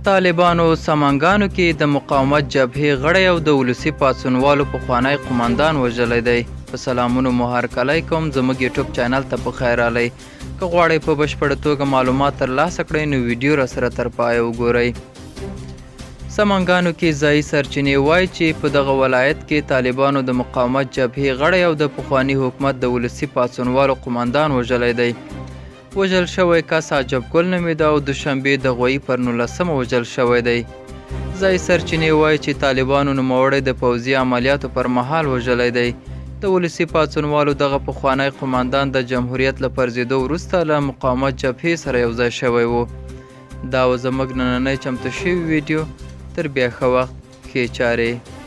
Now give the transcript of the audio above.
طالبانو سمنګانو کې د مقاومت جبهې غړی او د ولسي پاڅونوالو پخوانی قماندان وژلی دی. په سلامونو مو هرکلی کوم، زموږ یوټیوب چینل ته په خیر راغلی. که غواړئ په بشپړه توګه معلومات ترلاسه کړئ نو ویډیو راسره تر پایه وګورئ. سمنګانو کې ځایي سرچینې وایي چې په دغه ولایت کې طالبانو د مقاومت جبهې غړی او د پخواني حکومت د ولسي پاڅونوالو قماندان وژلی دی. وژل شوی کس عجب ګل نومیده او دوشنبې د غویي پر 19 وژل شوی دی. ځایي سرچینې وایي چې طالبانو نوموړی د پوځي عملیاتو پر مهال وژلی دی. د ولسي پاڅونوالو دغه پخوانی قماندان د جمهوریت له پرځېدو وروسته له مقاومت جبهې سره یوځای شوی و. دا و زموږ نننی چمتو شوي ویډیو. تر بیا ښه وخت، ښې چارې.